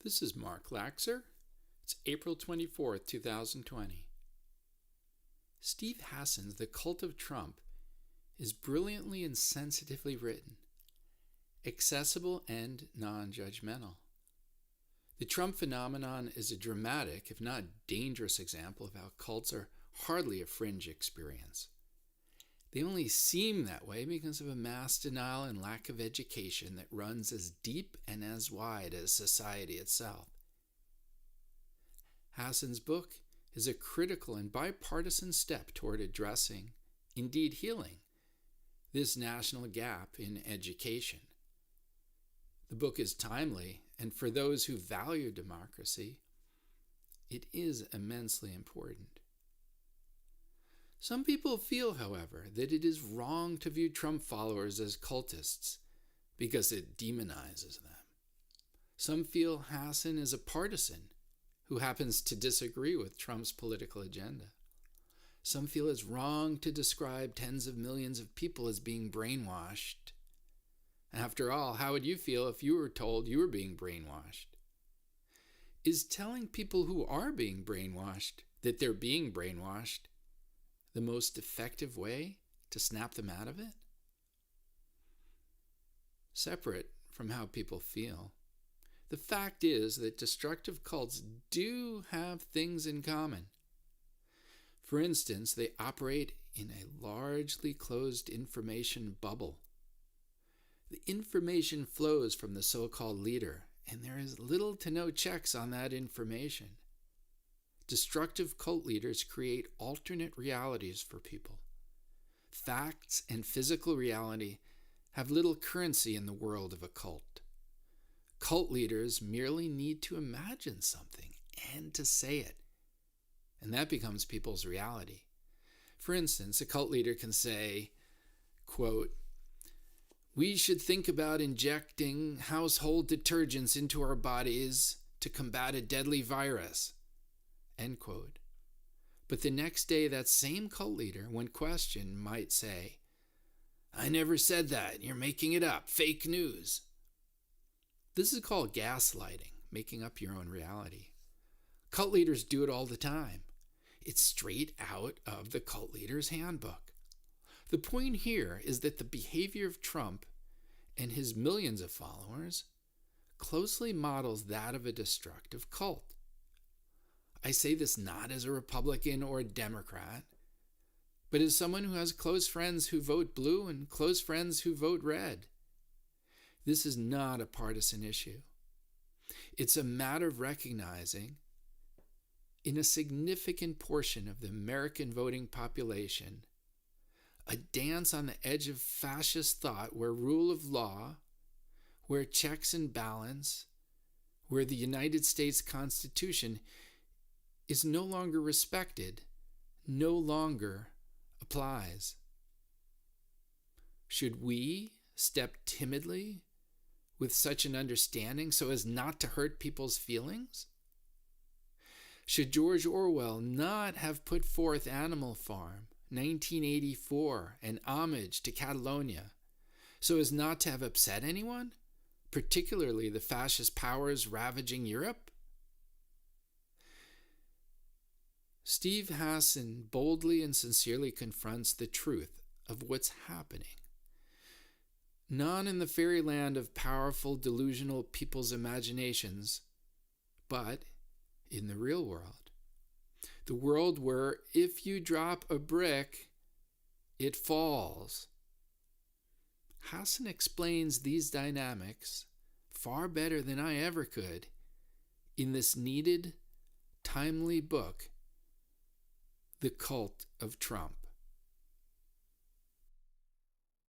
This is Mark Laxer. It's April 24th, 2020. Steve Hassan's The Cult of Trump is brilliantly and sensitively written, accessible and non-judgmental. The Trump phenomenon is a dramatic, if not dangerous, example of how cults are hardly a fringe experience. They only seem that way because of a mass denial and lack of education that runs as deep and as wide as society itself. Hassan's book is a critical and bipartisan step toward addressing, indeed healing, this national gap in education. The book is timely, and for those who value democracy, it is immensely important. Some people feel, however, that it is wrong to view Trump followers as cultists because it demonizes them. Some feel Hassan is a partisan who happens to disagree with Trump's political agenda. Some feel it's wrong to describe tens of millions of people as being brainwashed. After all, how would you feel if you were told you were being brainwashed? Is telling people who are being brainwashed that they're being brainwashed the most effective way to snap them out of it? Separate from how people feel, the fact is that destructive cults do have things in common. For instance, they operate in a largely closed information bubble. The information flows from the so-called leader, and there is little to no checks on that information. Destructive cult leaders create alternate realities for people. Facts and physical reality have little currency in the world of a cult. Cult leaders merely need to imagine something and to say it, and that becomes people's reality. For instance, a cult leader can say, quote, "We should think about injecting household detergents into our bodies to combat a deadly virus." End quote. But the next day, that same cult leader, when questioned, might say, "I never said that. You're making it up. Fake news." This is called gaslighting, making up your own reality. Cult leaders do it all the time. It's straight out of the cult leader's handbook. The point here is that the behavior of Trump and his millions of followers closely models that of a destructive cult. I say this not as a Republican or a Democrat, but as someone who has close friends who vote blue and close friends who vote red. This is not a partisan issue. It's a matter of recognizing in a significant portion of the American voting population a dance on the edge of fascist thought where rule of law, where checks and balance, where the United States Constitution is no longer respected, no longer applies. Should we step timidly with such an understanding so as not to hurt people's feelings? Should George Orwell not have put forth Animal Farm, 1984, and Homage to Catalonia so as not to have upset anyone, particularly the fascist powers ravaging Europe? Steve Hassan boldly and sincerely confronts the truth of what's happening, not in the fairyland of powerful, delusional people's imaginations, but in the real world. The world where if you drop a brick, it falls. Hassan explains these dynamics far better than I ever could in this needed, timely book, The Cult of Trump.